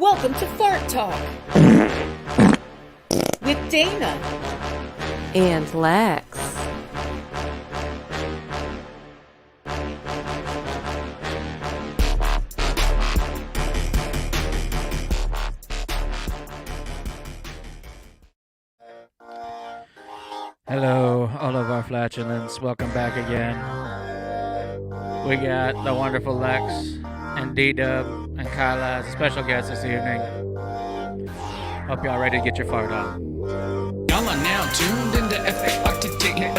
Welcome to Fart Talk with Dana and Lex. Hello, all of our flatulence. Welcome back again. We got the wonderful Lex and D-Dub and Kyla as a special guest this evening. Hope y'all ready to get your fart on. Y'all are now tuned into FARTTAK.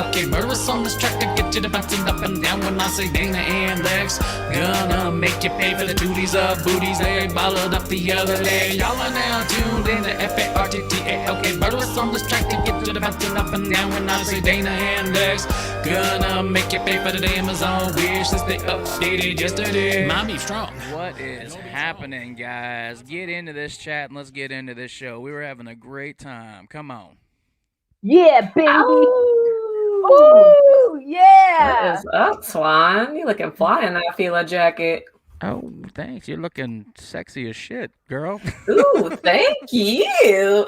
Okay, murderous on this track to get you to bouncing up and down when I say Dana and Lex. Gonna make you pay for the duties of booties they balled up the other day. Y'all are now tuned into FARTTAK. Okay, murderous on this track to get you to bouncing up and down when I say Dana and Lex. Gonna make you pay for the Amazon wish since they updated yesterday. Mommy strong. What is happening, guys? Get into this chat and let's get into this show. We were having a great time. Come on. Yeah, baby. Ooh, Yeah. What is up, Swan? You looking fly in that Fila jacket. Oh, thanks. You're looking sexy as shit, girl. Ooh, thank you.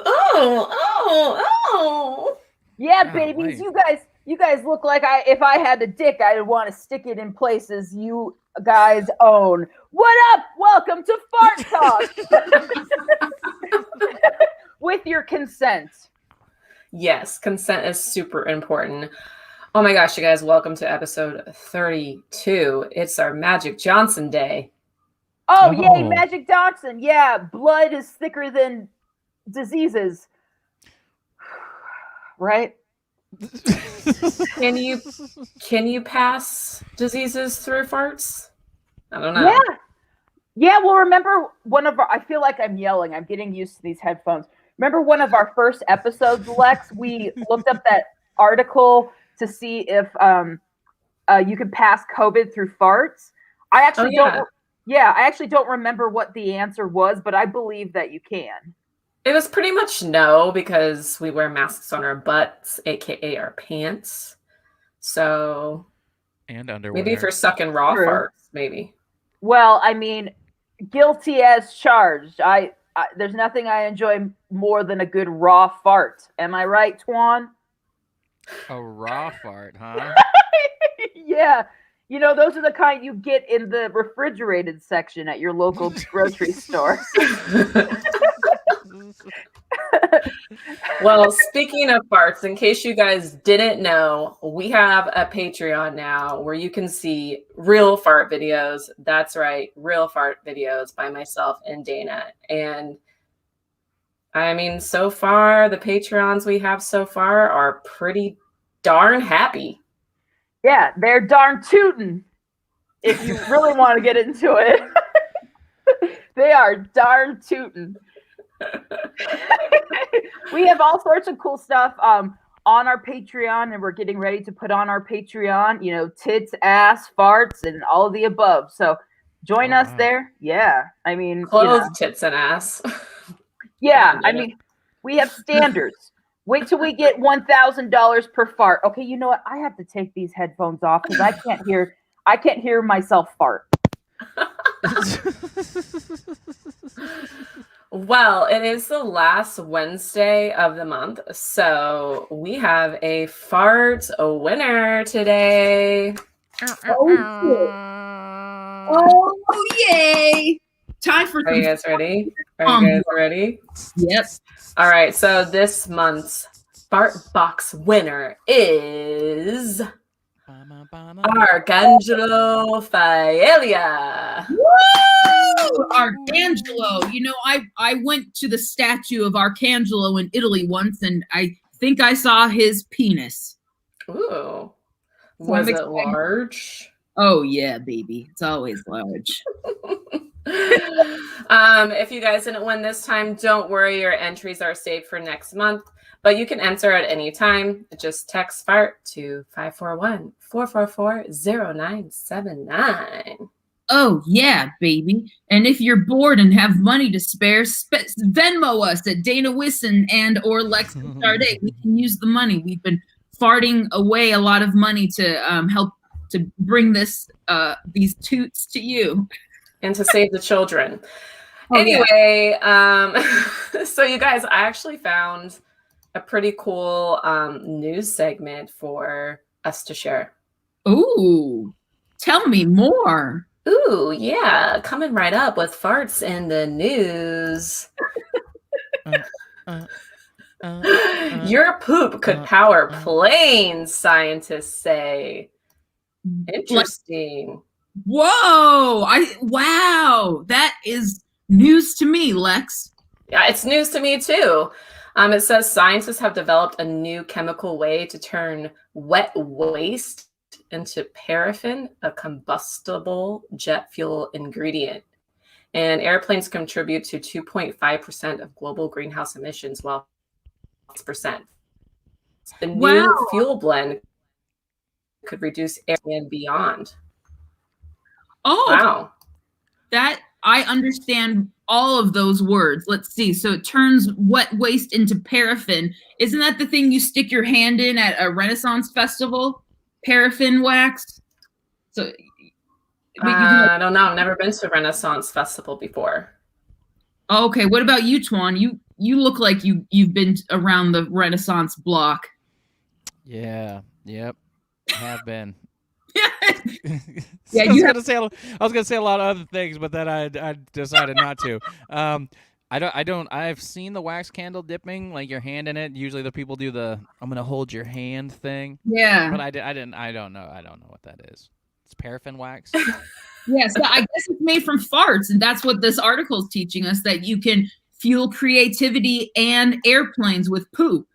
Oh. Yeah, Golly. babies. You guys look like if I had a dick, I'd want to stick it in places you guys own. What up? Welcome to Fart Talk. With your consent. Yes, consent is super important. Oh my gosh, you guys, welcome to episode 32. It's our Magic Johnson Day. Oh, Oh. yay, Magic Johnson. Yeah, blood is thicker than diseases. Right? Can you pass diseases through farts? I don't know. Yeah, well, remember I feel like I'm yelling. I'm getting used to these headphones. Remember one of our first episodes, Lex? We looked up that article to see if you could pass COVID through farts. I actually don't remember what the answer was, but I believe that you can. It was pretty much no, because we wear masks on our butts, aka our pants. So And underwear. maybe for sucking raw True. farts, maybe. Well, I mean, guilty as charged. There's nothing I enjoy more than a good raw fart. Am I right, Twan? A raw fart, huh? Yeah. You know, those are the kind you get in the refrigerated section at your local grocery store. Well, speaking of farts, in case you guys didn't know, we have a Patreon now where you can see real fart videos. That's right, real fart videos by myself and Dana. And I mean, so far, the Patreons we have so far are pretty darn happy. Yeah, they're darn tootin'. If you really want to get into it, they are darn tootin'. We have all sorts of cool stuff on our Patreon, and we're getting ready to put on our Patreon, you know, tits, ass, farts, and all of the above. So join us there. Yeah. I mean, Clothes, tits, and ass. yeah. I mean, we have standards. Wait till we get $1,000 per fart. Okay, you know what? I have to take these headphones off because I can't hear myself fart. Well, it is the last Wednesday of the month, so we have a fart winner today. Oh, yay! Time for Are you guys ready? Are you guys ready? Yep. All right, so this month's fart box winner is Arcangelo Faelia. Woo! Arcangelo. You know, I went to the statue of Arcangelo in Italy once, and I think I saw his penis. Ooh. Was it large? Oh, yeah, baby. It's always large. If you guys didn't win this time, don't worry. Your entries are saved for next month, but you can enter at any time. Just text FART to 541-444-0979. Oh, yeah, baby. And if you're bored and have money to spare, Venmo us at Dana Wisson and or Lex Sarday. We can use the money. We've been farting away a lot of money to help to bring these toots to you. And to save the children. Oh, yeah. Anyway, so you guys, I actually found a pretty cool news segment for us to share. Ooh, tell me more. Ooh, yeah, coming right up with farts in the news. Your poop could power planes, scientists say. Interesting. Whoa! Wow, that is news to me, Lex. Yeah, it's news to me too. It says scientists have developed a new chemical way to turn wet waste into paraffin, a combustible jet fuel ingredient. And airplanes contribute to 2.5% of global greenhouse emissions, while 6%. The new fuel blend could reduce air and beyond. Oh, wow. That I understand all of those words. Let's see. So it turns wet waste into paraffin. Isn't that the thing you stick your hand in at a Renaissance festival? Paraffin wax. So I don't know. I've never been to a Renaissance festival before. Okay. What about you, Twan? You look like you've been around the Renaissance block. Yeah. Yep. I have been. Yeah, I was gonna say a lot of other things, but then I decided not to. I've seen the wax candle dipping, like your hand in it. Usually the people do the "I'm gonna hold your hand" thing. Yeah. But I don't know what that is. It's paraffin wax. Yeah, so I guess it's made from farts, and that's what this article is teaching us, that you can fuel creativity and airplanes with poop.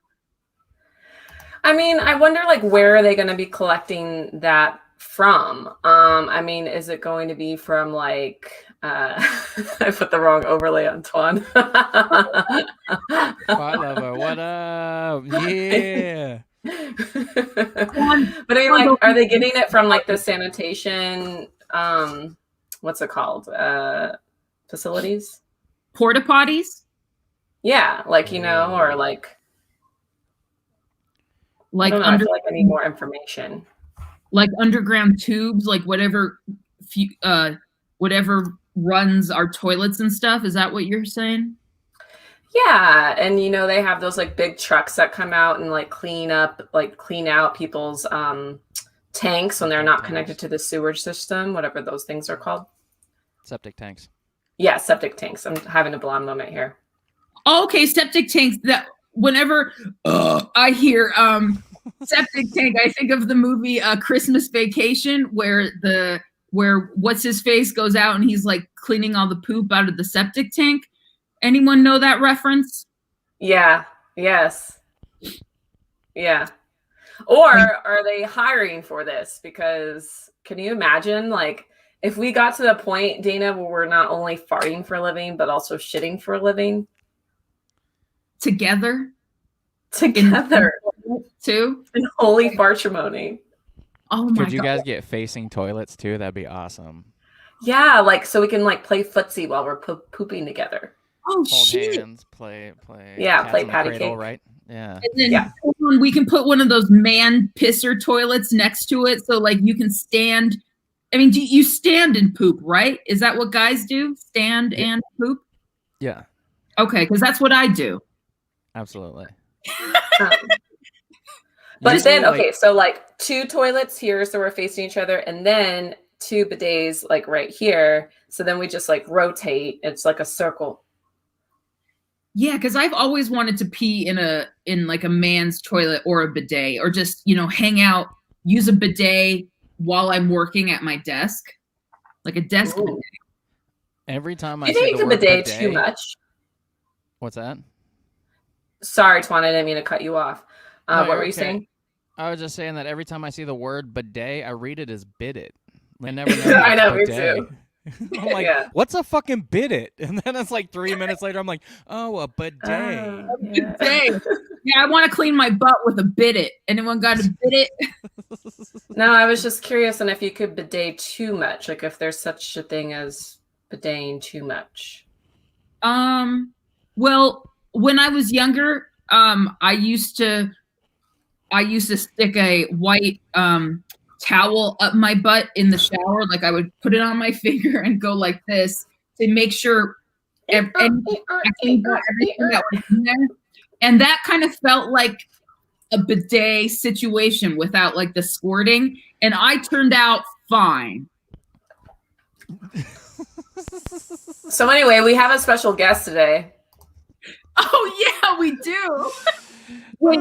I mean, I wonder, like, where are they going to be collecting that from? I mean, is it going to be from, like, I put the wrong overlay on Twan. Fart lover, what up? Yeah. But I mean, like, are they getting it from, like, the sanitation, what's it called? Facilities? Porta potties? Yeah, like, you know, or like I don't know, I feel like I need more information. Like underground tubes, like whatever runs our toilets and stuff. Is that what you're saying? Yeah, and you know, they have those like big trucks that come out and like clean out people's tanks when they're not connected to the sewage system, whatever those things are called. Septic tanks. Yeah, septic tanks. I'm having a blonde moment here. Oh, okay, septic tanks. That whenever I hear septic tank, I think of the movie Christmas Vacation, where what's his face goes out and he's like cleaning all the poop out of the septic tank. Anyone know that reference? Yeah. Yes. Yeah. Or are they hiring for this? Because can you imagine, like, if we got to the point, Dana, where we're not only farting for a living, but also shitting for a living? Together? Too? In holy fartrimony. Oh my God. Could you guys get facing toilets too? That'd be awesome. Yeah, like, so we can like play footsie while we're pooping together. Oh, hold shit. hands, play. Yeah, cats play in the patty cradle, cake. right? Yeah. And then we can put one of those man pisser toilets next to it, so like you can stand. I mean, do you stand and poop, right? Is that what guys do? Stand and poop? Yeah. Okay, because that's what I do. Absolutely. But Usually, then, okay, so like 2 toilets here, so we're facing each other, and then 2 bidets like right here. So then we just like rotate. It's like a circle. Yeah, because I've always wanted to pee in like a man's toilet or a bidet, or just, you know, hang out, use a bidet while I'm working at my desk, like a desk bidet. Every time Do I you see think the a word bidet bidet, too much? What's that? Sorry, Twan, I didn't mean to cut you off. No, what you're were you okay. saying? I was just saying that every time I see the word bidet, I read it as bidet. I never know. I know, me bidet. too. I'm like, what's a fucking bidet? And then it's like 3 minutes later, I'm like, oh, a bidet. Bidet. Yeah, I want to clean my butt with a bidet. Anyone got a bidet? No, I was just curious, and if you could bidet too much, like if there's such a thing as bideting too much. Well, when I was younger, I used to stick a white towel up my butt in the shower. Like I would put it on my finger and go like this to make sure everything that was in there. And that kind of felt like a bidet situation without like the squirting. And I turned out fine. So anyway, we have a special guest today. Oh yeah, we do. Wait,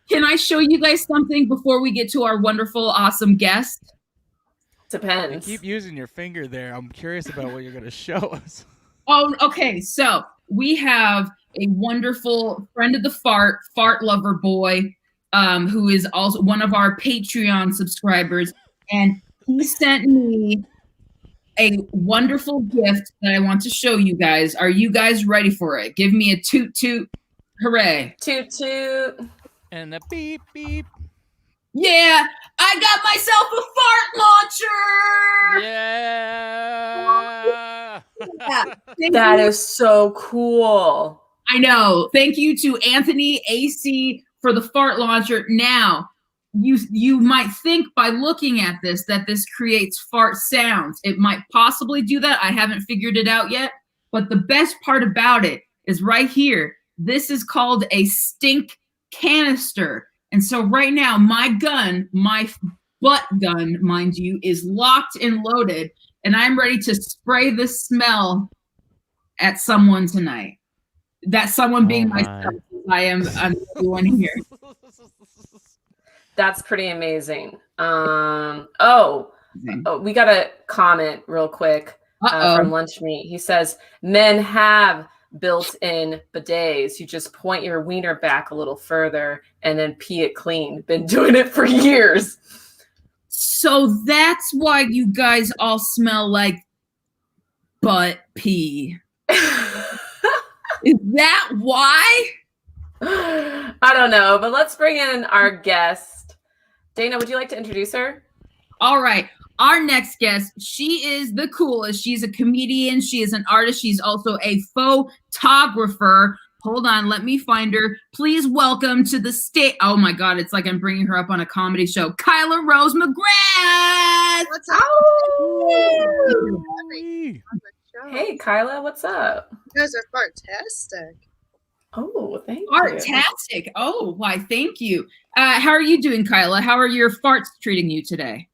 can I show you guys something before we get to our wonderful, awesome guest? Depends. You keep using your finger there. I'm curious about what you're going to show us. Oh, okay. So we have a wonderful friend of the fart lover boy, who is also one of our Patreon subscribers. And he sent me a wonderful gift that I want to show you guys. Are you guys ready for it? Give me a toot toot. Hooray. Toot toot. And a beep beep. Yeah, I got myself a fart launcher. Yeah. That is so cool. I know. Thank you to Anthony AC for the fart launcher. Now, you might think by looking at this that this creates fart sounds. It might possibly do that. I haven't figured it out yet. But the best part about it is right here. This is called a stink canister. And so right now, my gun, my butt gun, mind you, is locked and loaded. And I'm ready to spray the smell at someone tonight. That someone being myself. I'm the one here. That's pretty amazing. We got a comment real quick from Lunch Meat. He says, men have built-in bidets. You just point your wiener back a little further and then pee it clean. Been doing it for years. So that's why you guys all smell like butt pee. Is that why? I don't know, but let's bring in our guest. Dana, would you like to introduce her? All right. Our next guest, she is the coolest. She's a comedian. She is an artist. She's also a photographer. Hold on. Let me find her. Please welcome to the stage. Oh, my God. It's like I'm bringing her up on a comedy show. Kyla Rose McGrath. What's up? Hey, Kyla. What's up? You guys are fantastic. Oh, thank you. Fantastic. Oh, why, thank you. How are you doing, Kyla? How are your farts treating you today?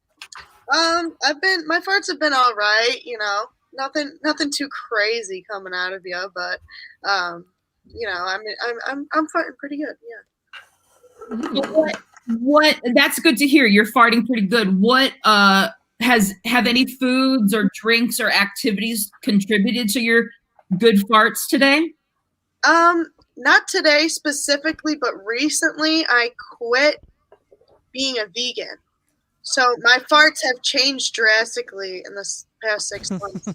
My farts have been all right, you know, nothing too crazy coming out of you, but, you know, I'm farting pretty good. Yeah. What, that's good to hear. You're farting pretty good. What, have any foods or drinks or activities contributed to your good farts today? Not today specifically, but recently I quit being a vegan. So my farts have changed drastically in this past 6 months.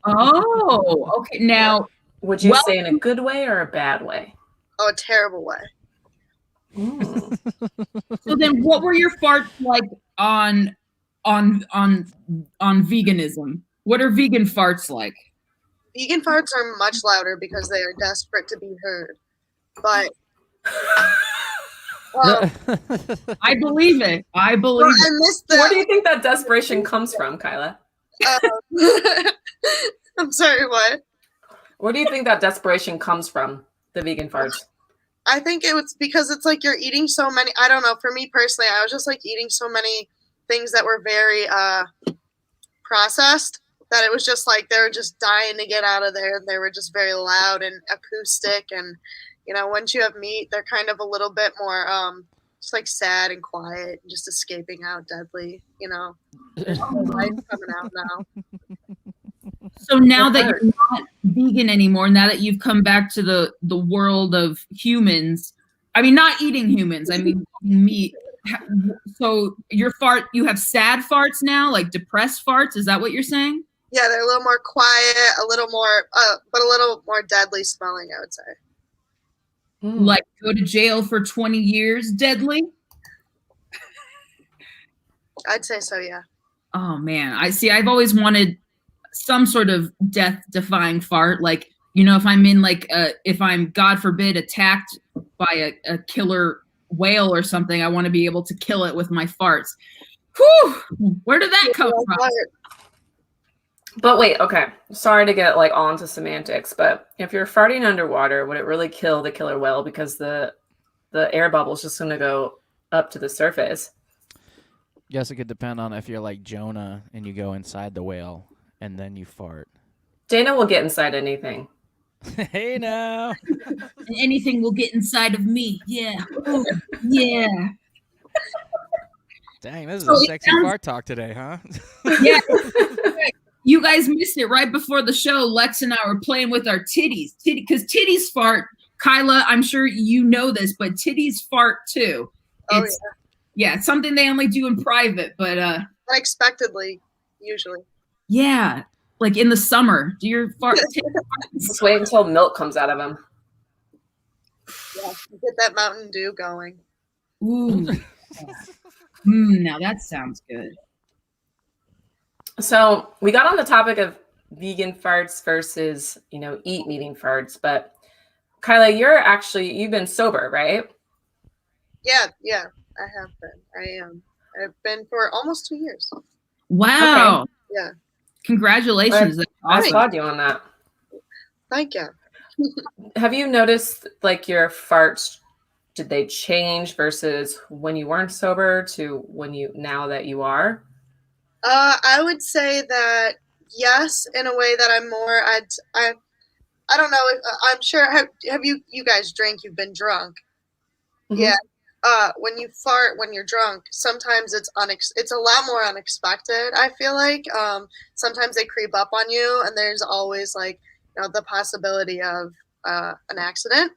Oh, okay. Now, would you say in a good way or a bad way? Oh, a terrible way. So then what were your farts like on veganism? What are vegan farts like? Vegan farts are much louder because they are desperate to be heard. But I believe it. I believe it. Where do you think that desperation comes from, Kyla? I'm sorry, what? Where do you think that desperation comes from, the vegan farts? I think it was because it's like you're eating so many. I don't know. For me personally, I was just like eating so many things that were very processed that it was just like they were just dying to get out of there. They were just very loud and acoustic. And, you know, once you have meat, they're kind of a little bit more just like sad and quiet and just escaping out deadly, you know. There's no life coming out now. So now that you're not vegan anymore, now that you've come back to the world of humans, I mean, not eating humans, I mean meat. So you have sad farts now, like depressed farts. Is that what you're saying? Yeah, they're a little more quiet, a little more, but a little more deadly smelling, I would say. Like go to jail for 20 years, deadly? I'd say so, yeah. Oh man, I've always wanted some sort of death-defying fart. Like, you know, if I'm in like, if I'm, God forbid, attacked by a killer whale or something, I want to be able to kill it with my farts. Whew! Where did that come from? But wait, okay. Sorry to get like all into semantics, but if you're farting underwater, would it really kill the killer whale because the air bubble is just going to go up to the surface? Guess it could depend on if you're like Jonah and you go inside the whale and then you fart. Dana will get inside anything. Hey now. And anything will get inside of me. Yeah. Ooh, yeah. Dang, this is So a it sexy sounds- fart talk today, huh? Yeah. You guys missed it right before the show. Lex and I were playing with our titties. Because titties fart. Kyla, I'm sure you know this, but titties fart too. Oh, It's it's something they only do in private, but Unexpectedly, usually. yeah, like in the summer. Do your fart Just wait until milk comes out of them. Yeah, get that Mountain Dew going. Ooh. Now that sounds good. So we got on the topic of vegan farts versus, eat meeting farts. But Kyla, you've been sober, right? Yeah, I have been. I am. I've been for almost 2 years. Wow. Okay. Yeah. Congratulations. That's I awesome. applaud you on that. Thank you. Have you noticed like your farts, did they change versus when you weren't sober to now that you are? I would say that yes, in a way that I'm more. I don't know. I'm sure. Have you guys drink? You've been drunk. Mhm. Yeah. When you fart when you're drunk, sometimes it's a lot more unexpected. I feel like sometimes they creep up on you, and there's always like the possibility of an accident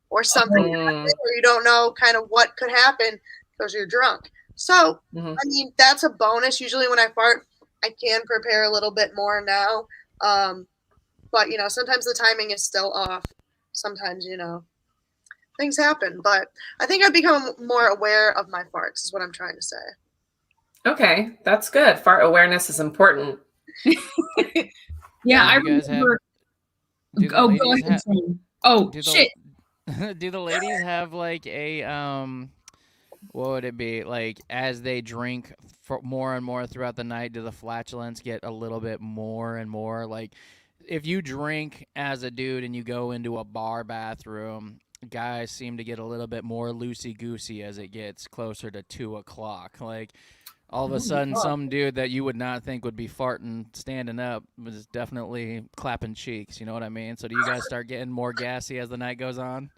or something, where you don't know kind of what could happen because you're drunk. So Mhm. I mean that's a bonus. Usually when I fart, I can prepare a little bit more now, but sometimes the timing is still off. Sometimes things happen, but I think I've become more aware of my farts is what I'm trying to say. Okay, that's good. Fart awareness is important. Yeah, I You guys have- remember. do the Go ladies ahead. Sam. Oh do the- shit! Do the ladies have like a what would it be like as they drink for more and more throughout the night? Do the flatulence get a little bit more and more? Like if you drink as a dude and you go into a bar bathroom, guys seem to get a little bit more loosey goosey as it gets closer to 2:00. Like all of a sudden, some dude that you would not think would be farting standing up was definitely clapping cheeks. You know what I mean? So do you guys start getting more gassy as the night goes on?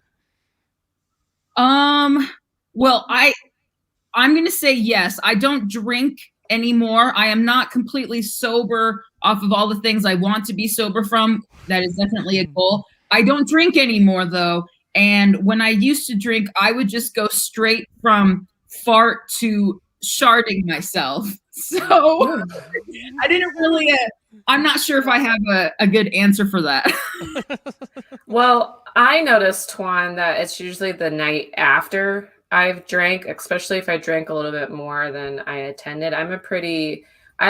Well, I'm gonna say yes. I don't drink anymore. I am not completely sober off of all the things I want to be sober from. That is definitely a goal. I don't drink anymore though. And when I used to drink, I would just go straight from fart to sharding myself. So I didn't really, I'm not sure if I have a good answer for that. Well, I noticed, Twan, that it's usually the night after I've drank, especially if I drank a little bit more than I attended. I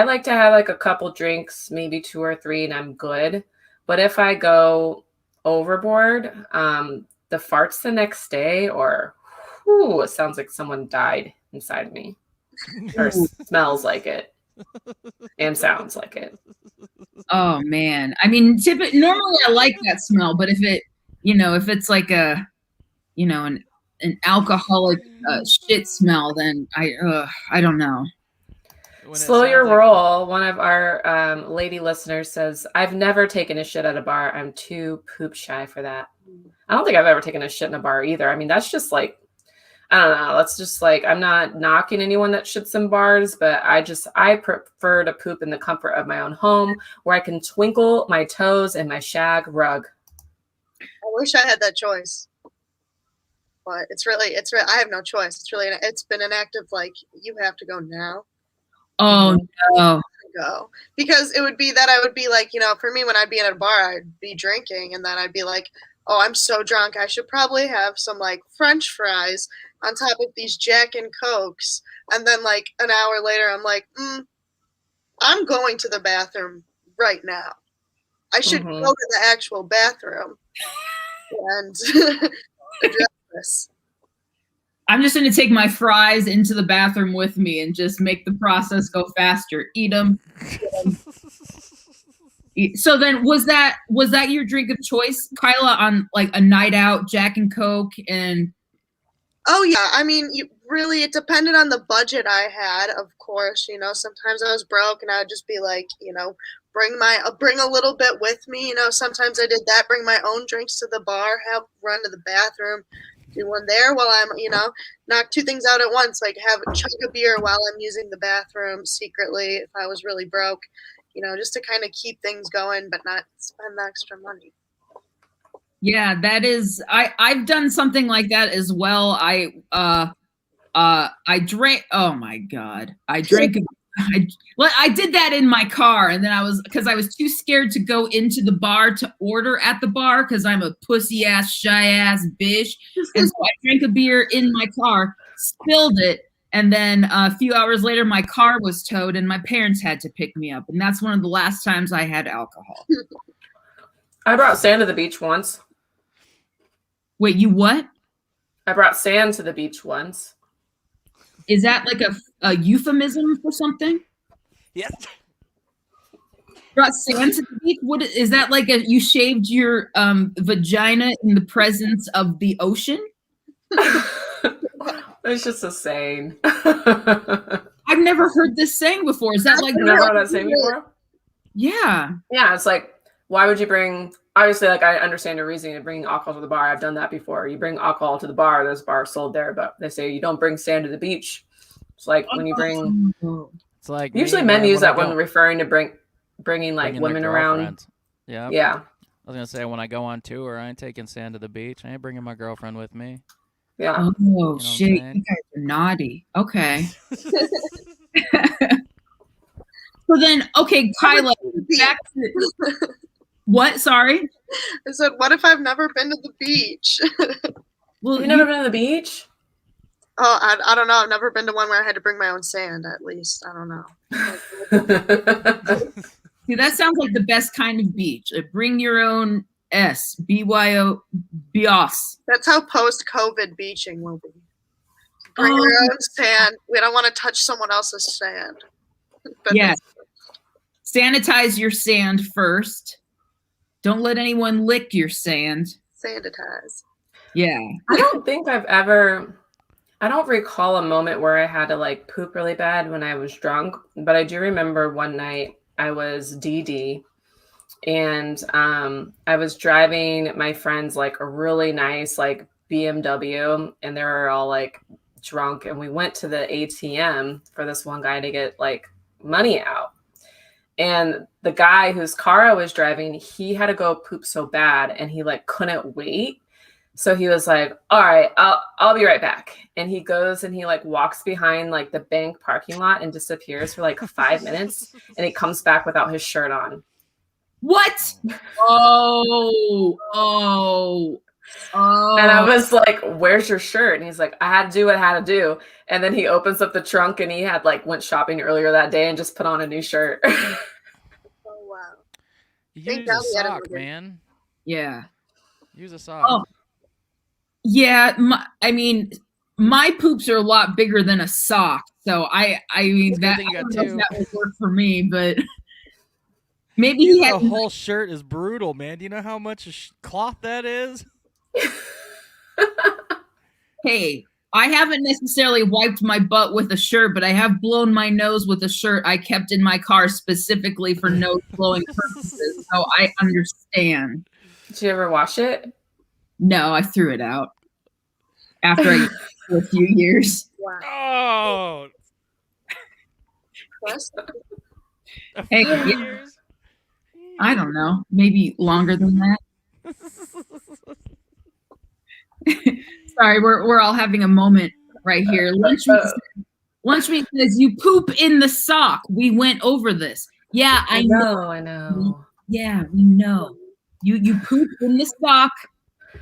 like to have like a couple drinks, maybe 2 or 3, and I'm good. But if I go overboard, the farts the next day, it sounds like someone died inside of me, or smells like it, and sounds like it. Oh man. I mean, normally I like that smell, but if it's like an alcoholic shit smell, then I don't know. When it Slow your sounds like- roll. One of our lady listeners says, I've never taken a shit at a bar. I'm too poop shy for that. I don't think I've ever taken a shit in a bar either. I mean, that's just like, I don't know. That's just like, I'm not knocking anyone that shits in bars, but I prefer to poop in the comfort of my own home where I can twinkle my toes in my shag rug. I wish I had that choice, but I have no choice. It's been an act of like, you have to go now. Oh no. Go, because it would be that I would be like, for me, when I'd be in a bar, I'd be drinking, and then I'd be like, oh, I'm so drunk, I should probably have some like French fries on top of these Jack and Cokes, and then like an hour later, I'm like, I'm going to the bathroom right now. I should go to the actual bathroom and address this. I'm just going to take my fries into the bathroom with me and just make the process go faster. Eat them. So then was that your drink of choice, Kyla, on like a night out, Jack and Coke and Oh yeah, I mean, it depended on the budget I had, of course. Sometimes I was broke, and I would just be like, bring a little bit with me. Sometimes I did that, bring my own drinks to the bar, help run to the bathroom, do one there while I'm, knock two things out at once, like have a chug of beer while I'm using the bathroom secretly if I was really broke, just to kind of keep things going, but not spend the extra money. Yeah, that is I've done something like that as well. I drank, oh my God. I did that in my car, and then I was too scared to go into the bar to order at the bar because I'm a pussy ass, shy ass bitch. And so I drank a beer in my car, spilled it, and then a few hours later my car was towed and my parents had to pick me up. And that's one of the last times I had alcohol. I brought sand to the beach once. Wait, you what? I brought sand to the beach once. Is that like a euphemism for something? Yes. Brought sand to the beach? What is that, like you shaved your vagina in the presence of the ocean? It's just a saying. I've never heard this saying before. Is that like You never heard that saying before? Yeah. Yeah, it's like, why would you bring, obviously, like, I understand your reasoning of bringing alcohol to the bar. I've done that before. You bring alcohol to the bar, there's bars sold there, but they say you don't bring sand to the beach. It's like when you bring, It's like usually men use that when referring to bringing like women around. Yeah. Yeah. I was going to say, when I go on tour, I ain't taking sand to the beach. I ain't bringing my girlfriend with me. Yeah. Oh, shit. You guys are naughty. Okay. So then, okay, Kyla, back to... What? Sorry? I said, what if I've never been to the beach? Well, you've never been to the beach? Oh, I don't know. I've never been to one where I had to bring my own sand, at least. I don't know. See, that sounds like the best kind of beach. Bring your own BYO, BIOS. That's how post-COVID beaching will be. Bring your own sand. We don't want to touch someone else's sand. Yes. Sanitize your sand first. Don't let anyone lick your sand. Sanitize. Yeah. I don't think I don't recall a moment where I had to like poop really bad when I was drunk, but I do remember one night I was DD and I was driving my friends like a really nice like BMW, and they were all like drunk, and we went to the ATM for this one guy to get like money out. And the guy whose car I was driving, he had to go poop so bad and he like couldn't wait. So he was like, all right, I'll be right back. And he goes and he like walks behind like the bank parking lot and disappears for like 5 minutes. And he comes back without his shirt on. What? Oh. And I was like, where's your shirt? And he's like, I had to do what I had to do. And then he opens up the trunk and he had like went shopping earlier that day and just put on a new shirt. Oh, wow. Use a sock, man. Yeah. Use a sock. Oh. Yeah, my poops are a lot bigger than a sock. So I mean that would work for me, but maybe he had a whole shirt is brutal, man. Do you know how much cloth that is? Hey, I haven't necessarily wiped my butt with a shirt, but I have blown my nose with a shirt I kept in my car specifically for nose blowing purposes. So I understand. Did you ever wash it? No, I threw it out after a few years. Wow. Oh. Hey, years? I don't know. Maybe longer than that. Sorry, we're all having a moment right here. Lunchmeat says you poop in the sock. We went over this. Yeah, I know. Yeah, we know. You poop in the sock.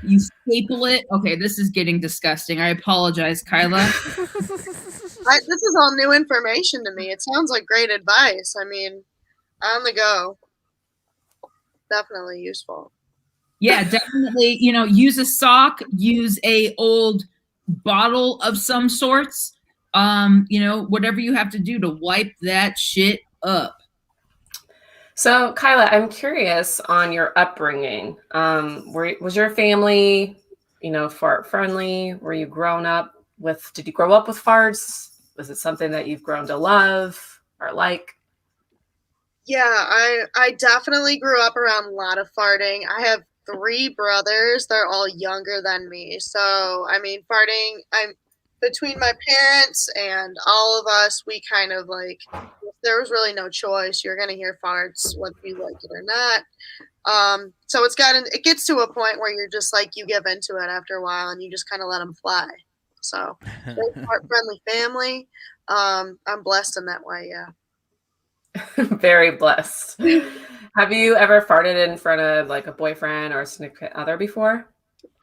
You staple it. Okay, this is getting disgusting. I apologize, Kyla. This is all new information to me. It sounds like great advice. I mean, on the go. Definitely useful. Yeah, definitely. Use a sock, use a old bottle of some sorts. Whatever you have to do to wipe that shit up. So, Kyla, I'm curious on your upbringing. Was your family, fart friendly? Were you grown up with? Did you grow up with farts? Was it something that you've grown to love or like? Yeah, I definitely grew up around a lot of farting. I have 3 brothers. They're all younger than me. So, I mean, farting, I'm between my parents and all of us, we kind of like, there was really no choice. You're going to hear farts whether you like it or not. So it gets to a point where you're just like, you give into it after a while and you just kind of let them fly. So, very fart friendly family. I'm blessed in that way. Yeah. Very blessed. Have you ever farted in front of like a boyfriend or a significant other before?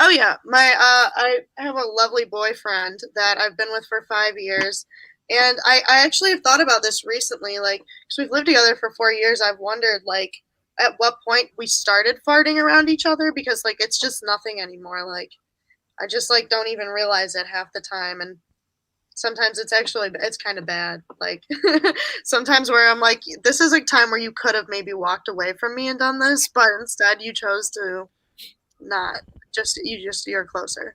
Oh yeah, I have a lovely boyfriend that I've been with for 5 years, and I actually have thought about this recently. Like, because we've lived together for 4 years, I've wondered like at what point we started farting around each other because like it's just nothing anymore. Like I just like don't even realize it half the time, and sometimes it's kind of bad. Like sometimes where I'm like, this is a time where you could have maybe walked away from me and done this, but instead you chose to not. You're closer.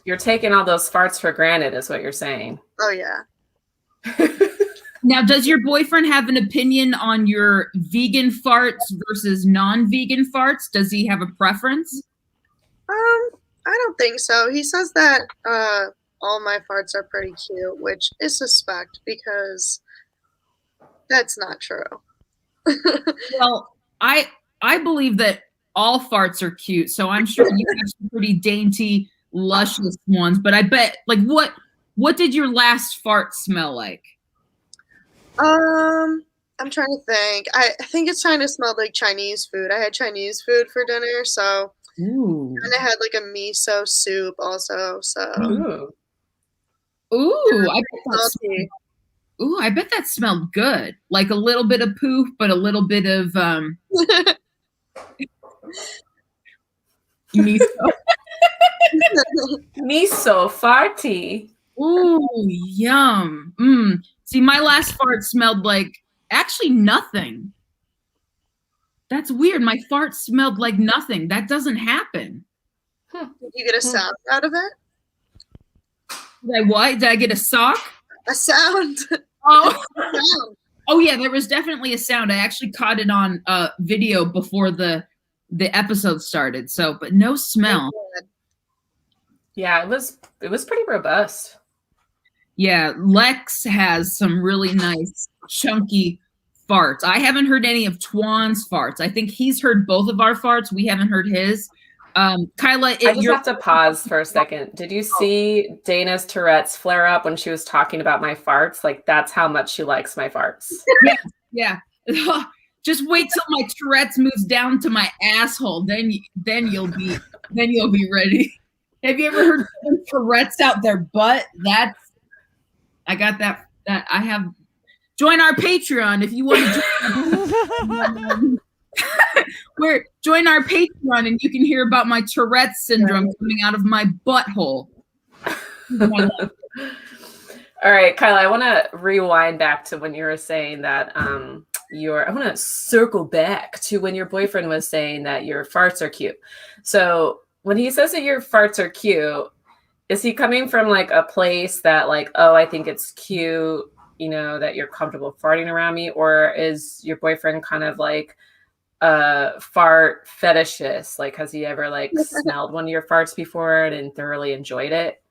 You're taking all those farts for granted, is what you're saying. Oh yeah. Now, does your boyfriend have an opinion on your vegan farts versus non-vegan farts? Does he have a preference? I don't think so. He says that all my farts are pretty cute, which is suspect because that's not true. Well, I believe that all farts are cute, so I'm sure you have some pretty dainty, luscious ones. But I bet, like, what did your last fart smell like? I'm trying to think. I think it's trying to smell like Chinese food. I had Chinese food for dinner, so Ooh. and I had like a miso soup also. So Ooh, salty. I bet that smelled good. Like a little bit of poof, but a little bit of miso. Miso farty. Ooh, yum. See, my last fart smelled like actually nothing. That's weird. My fart smelled like nothing. That doesn't happen. Did you get a sound out of it? Did I get a sock? A sound. Oh. A sound. Oh yeah, there was definitely a sound. I actually caught it on video before the episode started. So, but no smell. Yeah, it was pretty robust. Yeah, Lex has some really nice chunky farts. I haven't heard any of Twan's farts. I think he's heard both of our farts. We haven't heard his. Kyla, I just have to pause for a second. Did you see Dana's Tourette's flare up when she was talking about my farts? Like that's how much she likes my farts. Yeah. Just wait till my Tourette's moves down to my asshole. Then you'll be ready. Have you ever heard Tourette's out their butt? I got that. I have. Join our Patreon if you want to. Join our Patreon and you can hear about my Tourette's syndrome coming out of my butthole. All right, Kyla, I want to rewind back to when you were saying that I want to circle back to when your boyfriend was saying that your farts are cute. So when he says that your farts are cute, is he coming from like a place that like, oh, I think it's cute, that you're comfortable farting around me? Or is your boyfriend kind of like fart fetishist? Like, has he ever like smelled one of your farts before and thoroughly enjoyed it?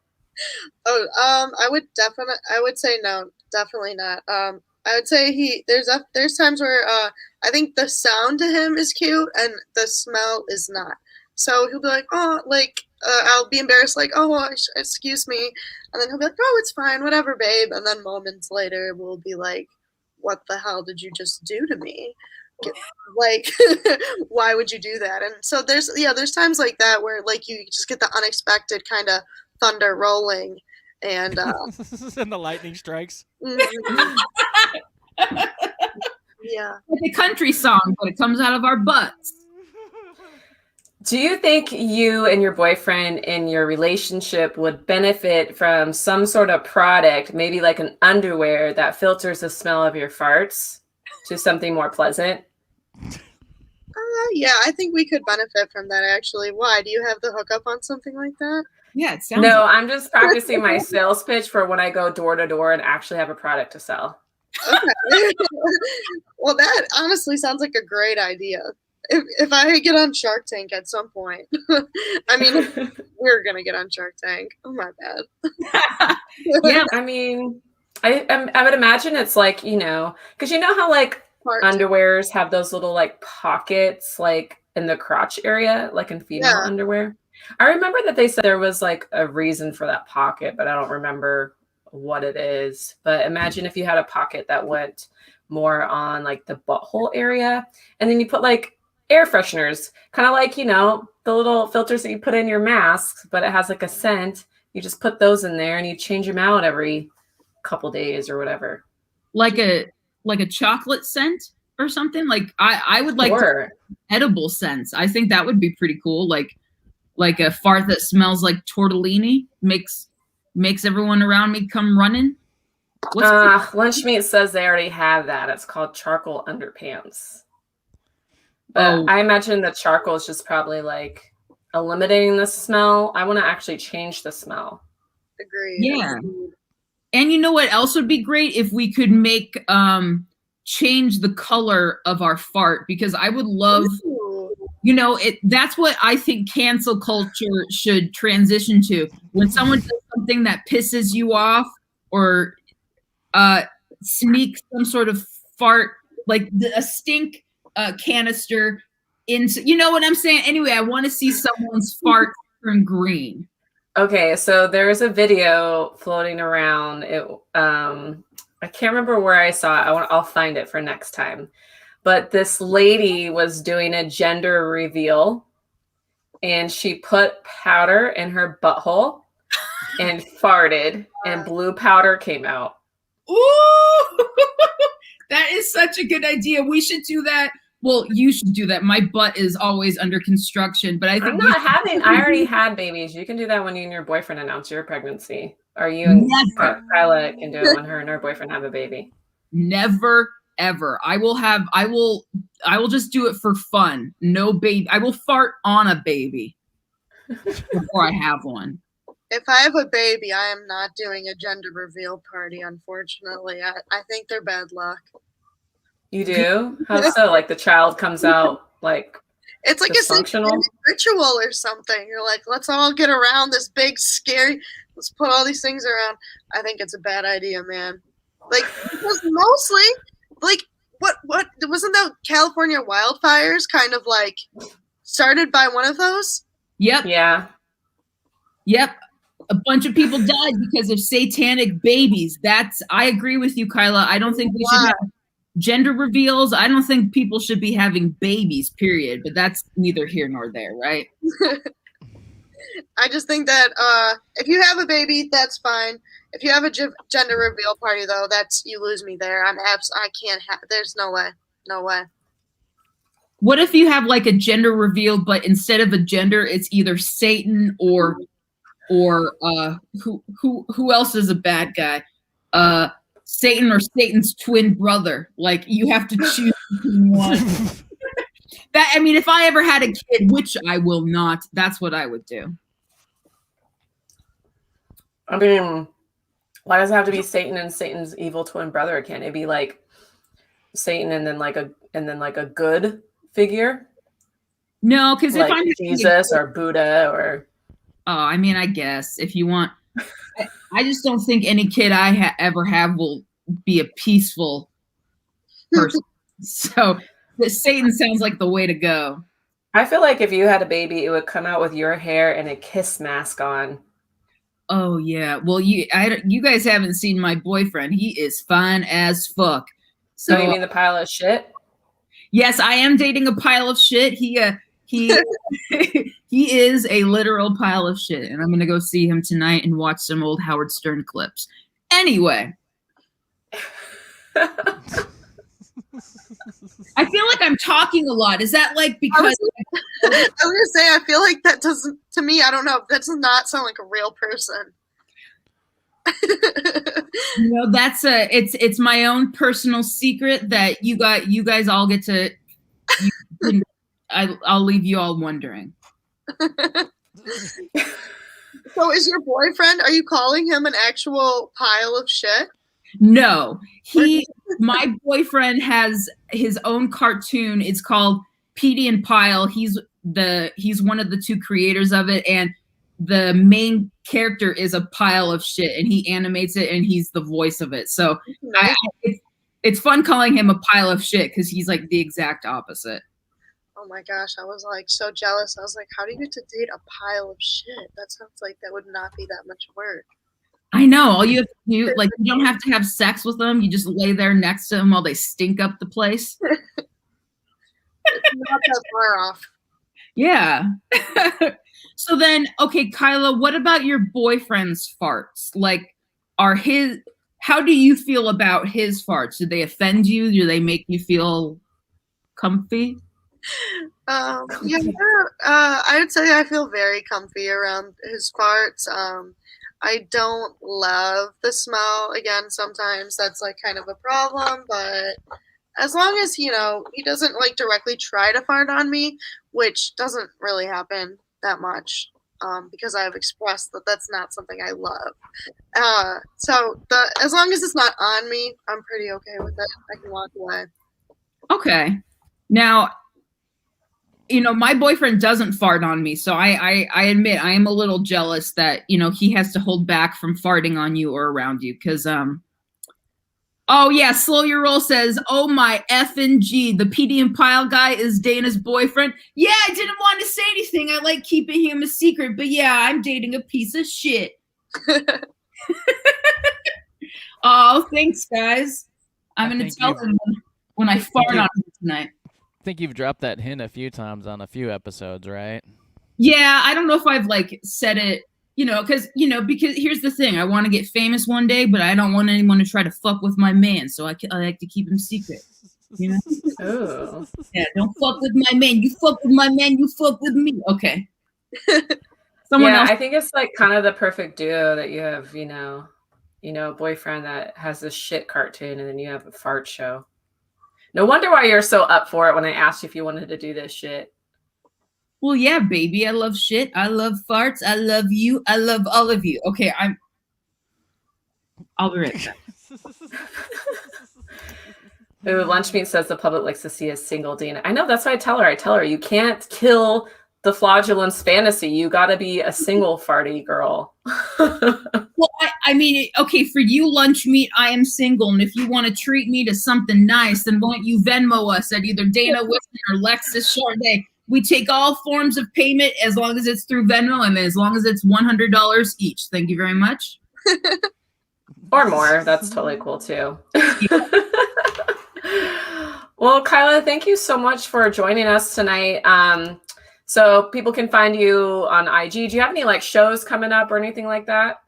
Oh, I would say no, definitely not. I would say there's times where I think the sound to him is cute and the smell is not. So he'll be like, oh, like I'll be embarrassed, like, oh, excuse me, and then he'll be like, oh, it's fine, whatever, babe. And then moments later, we'll be like, what the hell did you just do to me? Like, why would you do that? And so there's times like that where like you just get the unexpected kind of thunder rolling and and the lightning strikes. Yeah, like a country song, but it comes out of our butts. Do you think you and your boyfriend in your relationship would benefit from some sort of product, maybe like an underwear that filters the smell of your farts to something more pleasant? Yeah, I think we could benefit from that, actually. Why? Do you have the hookup on something like that? Yeah, it sounds. No, I'm just practicing my sales pitch for when I go door to door and actually have a product to sell. Okay. Well, that honestly sounds like a great idea. If I get on Shark Tank at some point, I mean, we're gonna get on Shark Tank. Oh my bad. Yeah. I mean, I would imagine it's like, because you know how like underwears have those little like pockets like in the crotch area, like in female underwear. I remember that they said there was like a reason for that pocket, but I don't remember what it is. But imagine if you had a pocket that went more on like the butthole area, and then you put like air fresheners, kind of like, the little filters that you put in your masks, but it has like a scent. You just put those in there and you change them out every couple days or whatever. Like a chocolate scent or something. Like I would like edible scents. I think that would be pretty cool. Like a fart that smells like tortellini makes everyone around me come running. Lunch Meat says they already have that. It's called charcoal underpants. But I imagine the charcoal is just probably like eliminating the smell. I want to actually change the smell. Agreed. Yeah. And you know what else would be great? If we could make change the color of our fart, because I would love that's what I think cancel culture should transition to. When someone does something that pisses you off or sneaks some sort of fart, like a stink canister into, you know what I'm saying? Anyway, I want to see someone's fart turn green. Okay, so there's a video floating around. I can't remember where I saw it. I'll find it for next time. But this lady was doing a gender reveal, and she put powder in her butthole and farted, and blue powder came out. Ooh, that is such a good idea. We should do that. Well, you should do that. My butt is always under construction, but I think I already had babies. You can do that when you and your boyfriend announce your pregnancy. Or you and Kyla can do it when her and her boyfriend have a baby. Never, ever. I will just do it for fun. No baby. I will fart on a baby before I have one. If I have a baby, I am not doing a gender reveal party, unfortunately. I think they're bad luck. You do? How so? Like the child comes out like it's like a satanic ritual or something. You're like, let's all get around this big scary. Let's put all these things around. I think it's a bad idea, man. Like, because mostly, like, what wasn't the California wildfires kind of like started by one of those? Yep. Yeah. Yep. A bunch of people died because of satanic babies. I agree with you, Kyla. I don't think we should have gender reveals. I don't think people should be having babies, period. But that's neither here nor there, right? I just think that if you have a baby, that's fine. If you have a gender reveal party, though, you lose me there. I can't have. There's no way. No way. What if you have like a gender reveal, but instead of a gender, it's either Satan or who else is a bad guy? Satan or Satan's twin brother. Like you have to choose between one. If I ever had a kid, which I will not, that's what I would do. I mean, why does it have to be Satan and Satan's evil twin brother? Can't it be like Satan and then like a good figure? No, because like if I'm Jesus or Buddha or I guess if you want, I just don't think any kid I ever have will be a peaceful person. So Satan sounds like the way to go. I feel like if you had a baby, it would come out with your hair and a kiss mask on. Oh yeah. Well, you guys haven't seen my boyfriend. He is fine as fuck. So you mean the pile of shit? Yes, I am dating a pile of shit. He he is a literal pile of shit, and I'm gonna go see him tonight and watch some old Howard Stern clips. Anyway. I feel like I'm talking a lot. Is that like because I was gonna say I feel like that doesn't, to me, I don't know, that does not sound like a real person. That's it's my own personal secret that you guys all get to I'll leave you all wondering. So is your boyfriend, are you calling him an actual pile of shit? No, my boyfriend has his own cartoon. It's called Petey and Pile. He's one of the two creators of it, and the main character is a pile of shit, and he animates it, and he's the voice of it. So Nice. it's fun calling him a pile of shit because he's like the exact opposite. Oh my gosh, I was like so jealous. I was like, how do you get to date a pile of shit? That sounds like that would not be that much work. I know. All you have to do, like, you don't have to have sex with them. You just lay there next to them while they stink up the place. It's not that far off. Yeah. So then, okay, Kyla, what about your boyfriend's farts? Like, how do you feel about his farts? Do they offend you? Do they make you feel comfy? I would say I feel very comfy around his farts. I don't love the smell. Again, sometimes that's like kind of a problem, but as long as, he doesn't like directly try to fart on me, which doesn't really happen that much, because I've expressed that that's not something I love. So as long as it's not on me, I'm pretty okay with it. I can walk away. Okay. Now, my boyfriend doesn't fart on me, so I admit I am a little jealous that, he has to hold back from farting on you or around you, because, oh yeah, Slow Your Roll says, oh my effing G, the PD and Pile guy is Dana's boyfriend. Yeah, I didn't want to say anything. I like keeping him a secret, but yeah, I'm dating a piece of shit. Oh, thanks, guys. I'm going to tell him when I fart on him tonight. I think you've dropped that hint a few times on a few episodes, right? Yeah, I don't know if I've said it, because here's the thing. I want to get famous one day, but I don't want anyone to try to fuck with my man. So I like to keep him secret. Oh. Yeah, don't fuck with my man. You fuck with my man, you fuck with me. Okay. Someone else. I think it's like kind of the perfect duo that you have, a boyfriend that has this shit cartoon and then you have a fart show. No wonder why you're so up for it when I asked you if you wanted to do this shit. Well, yeah, baby. I love shit. I love farts. I love you. I love all of you. Okay, I'll be right back. Ooh, Lunchmeat says the public likes to see a single Dana. I know, that's what I tell her. You can't kill the flatulence fantasy. You got to be a single farty girl. Well, I mean, okay, for you, Lunchmeat, I am single, and if you want to treat me to something nice, then won't you Venmo us at either Dana Wilson or Lexus Chardonnay? We take all forms of payment as long as it's through Venmo and as long as it's $100 each. Thank you very much. Or more. That's totally cool, too. Well, Kyla, thank you so much for joining us tonight. So people can find you on IG. Do you have any shows coming up or anything like that?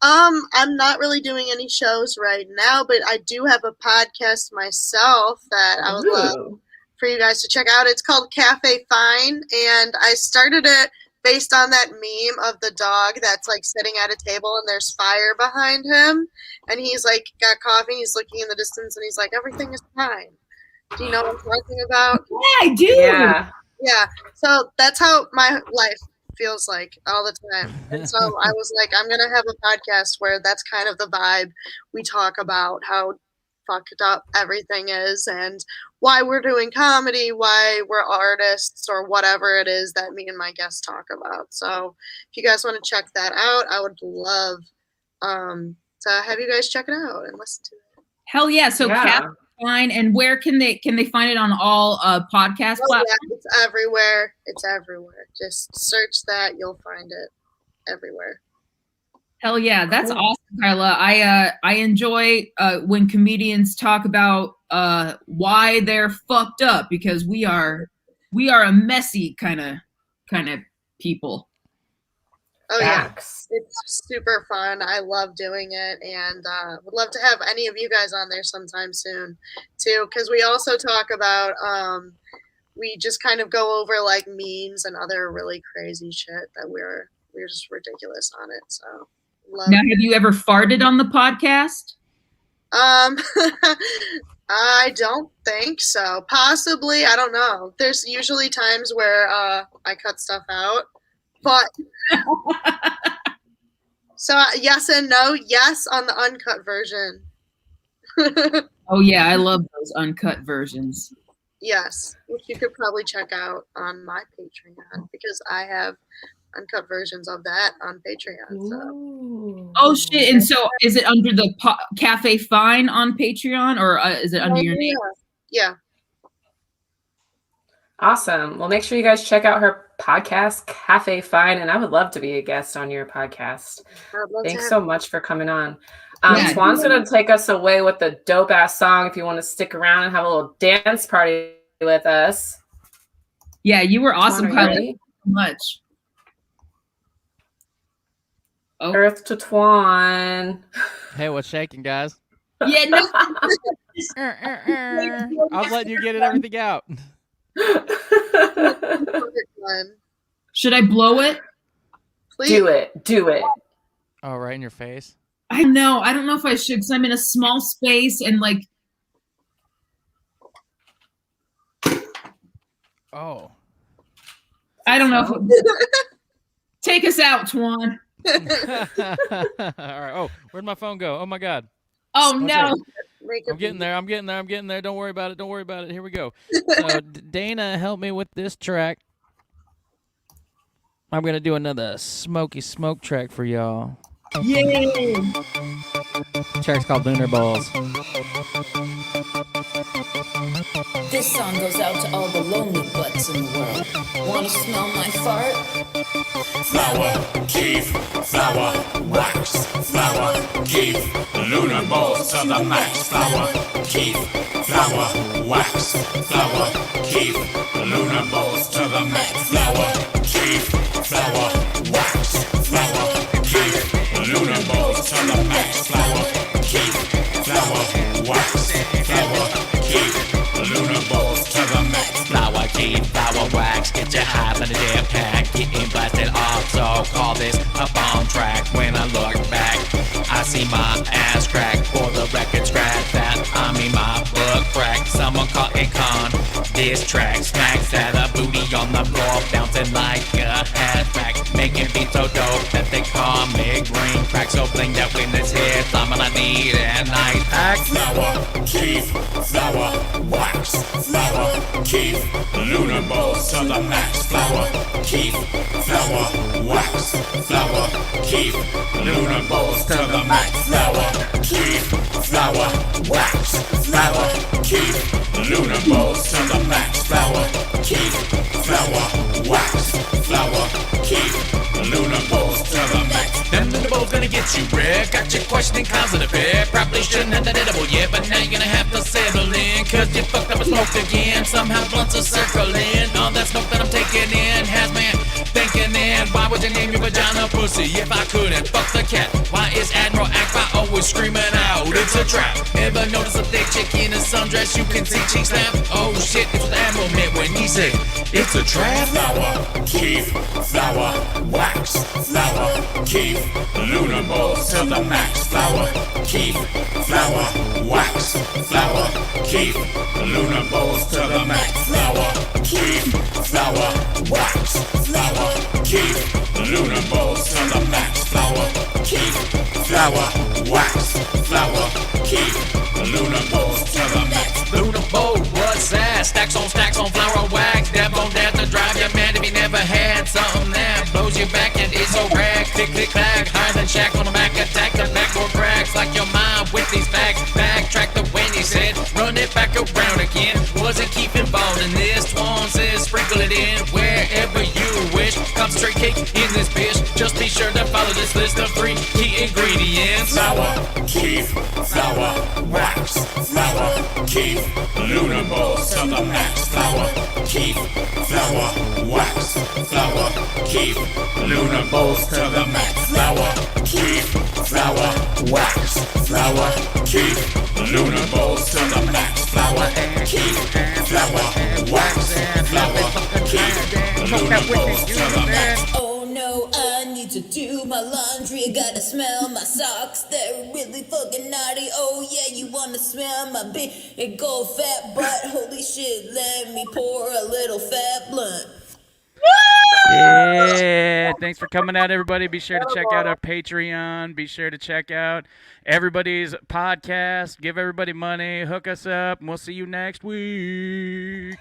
I'm not really doing any shows right now, but I do have a podcast myself that I would love for you guys to check out. It's called Cafe Fine, and I started it based on that meme of the dog that's sitting at a table and there's fire behind him, and he's got coffee, he's looking in the distance, and he's like, everything is fine. Do you know what I'm talking about? Yeah, I do. Yeah. So that's how my life feels like all the time. And so I was like, I'm going to have a podcast where that's kind of the vibe. We talk about how fucked up everything is and why we're doing comedy, why we're artists, or whatever it is that me and my guests talk about. So if you guys want to check that out, I would love to have you guys check it out and listen to it. Hell yeah. So Fine. And where can they find it on all podcast platforms? Yeah, it's everywhere. It's everywhere. Just search that, you'll find it everywhere. Hell yeah, that's awesome, Kyla. I enjoy when comedians talk about why they're fucked up, because we are a messy kind of people. Oh yeah, it's super fun. I love doing it, and would love to have any of you guys on there sometime soon, too. Because we also talk about we just kind of go over memes and other really crazy shit that we're just ridiculous on it. So now, have you ever farted on the podcast? I don't think so. Possibly, I don't know. There's usually times where I cut stuff out, but so yes and no. Yes on the uncut version. Oh yeah, I love those uncut versions. Yes, which you could probably check out on my Patreon because I have uncut versions of that on Patreon. So. Oh shit! And so, is it under the Cafe Fine on Patreon, or is it under your name? Yeah. Awesome. Well, make sure you guys check out her podcast, Cafe Fine, and I would love to be a guest on your podcast. Thanks so much for coming on. Twan's going to take us away with a dope-ass song if you want to stick around and have a little dance party with us. Yeah, you were awesome, Kyla. Thank you so much. Oh. Earth to Twan. Hey, what's shaking, guys? Yeah, no. I was letting you get everything out. Should I blow it? Please. Do it. Oh, right in your face? I know. I don't know if I should because I'm in a small space and like. Oh. I don't know. Take us out, Twan. All right. Oh, where'd my phone go? Oh my God. Oh okay. No. I'm getting there. Don't worry about it. Here we go. So Dana, help me with this track. I'm going to do another smoky smoke track for y'all. Yay! The track's called Lunar Balls. This song goes out to all the lonely butts in the world. Wanna smell my fart? Flower, keef, flower, wax, flower, keef, lunar balls to the max. Flower, keef, flower, wax, flower, keef, lunar balls to the max. Flower, keef, flower, wax, flower, keef, lunar balls to the max. Flower, keef, flower, wax, flower, keef, lunar balls to the max. Flower, keef, flower, wax, get your hype in a damn pack, getting blasted off. So call this a bomb track. When I look back, I see my ass crack. For the record scratch that I mean my book crack. Someone call it con. This track smacks at a booty on the floor, bouncing like a hatchback, making beats so dope that they call me green crack. So bling that when this hits, I'm gonna need a nice act. Flower, keef, flower, wax, flower, keef, lunar balls to the max. Flower, keef, flower, wax, flower, keef, lunar balls to the max. Flower, keef, flower, wax, flower, keef, lunar balls to the max. Flower, keef, flower, wax, flower, keef, lunar balls to the max. Them lunar balls gonna get you red. Got you questioning cause of the fair. Probably shouldn't have that edible yet, but now you're gonna have to settle in, cause you fucked up and smoked again. Somehow blunts are circling. All that smoke that I'm taking in has man thinking in. Why would you name your vagina pussy if I couldn't fuck the cat? Why is Admiral Akbar always screaming out it's a trap? Ever notice a thick chick in a sundress? You can see cheeks snap. Oh shit, it's what the Admiral meant when he said it's a trap. Flower, keef, flower, wax, flower, keef, lunar balls to the max. Flower, keef, flower, wax, flower, keef, lunar balls to the max. Flower, keef, flower, wax, flower, keef, lunar balls to the max. Flower, keef, flower, wax, flower, keef, lunar balls to the max. Lunar ball, what's that? Stacks on flower wax. Dab on that to drive you mad if you never had something that blows you back and it's so rag. Tick, click, clack, higher than Shaq on the Mac attack. The backboard cracks like your mind with these facts. Backtrack the when he said, run it back around again. Wasn't keep involved in this. Twan says, sprinkle it in wherever you wish. Concentrate cake in this bitch. Just be sure to follow this list of 3 key ingredients. Flower, keef, flower, wax, flower, keef, lunar balls to the max. Flower, keef, flower, wax, flower, keef, lunar balls to the max. Flower, keef, flower, wax, flower, keef, lunar balls to the max. Flower, keef, flower, wax, flower, keef, lunar balls to the max. Oh no, I need to do do my laundry, I gotta smell my socks. They're really fucking naughty. Oh yeah, you wanna smell my big old fat butt? Holy shit, let me pour a little fat blunt. Yeah, thanks for coming out, everybody. Be sure to check out our Patreon. Be sure to check out everybody's podcast. Give everybody money. Hook us up, and we'll see you next week.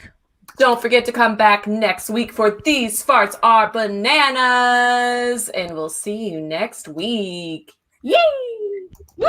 Don't forget to come back next week for These Farts Are Bananas. And we'll see you next week. Yay! Woo!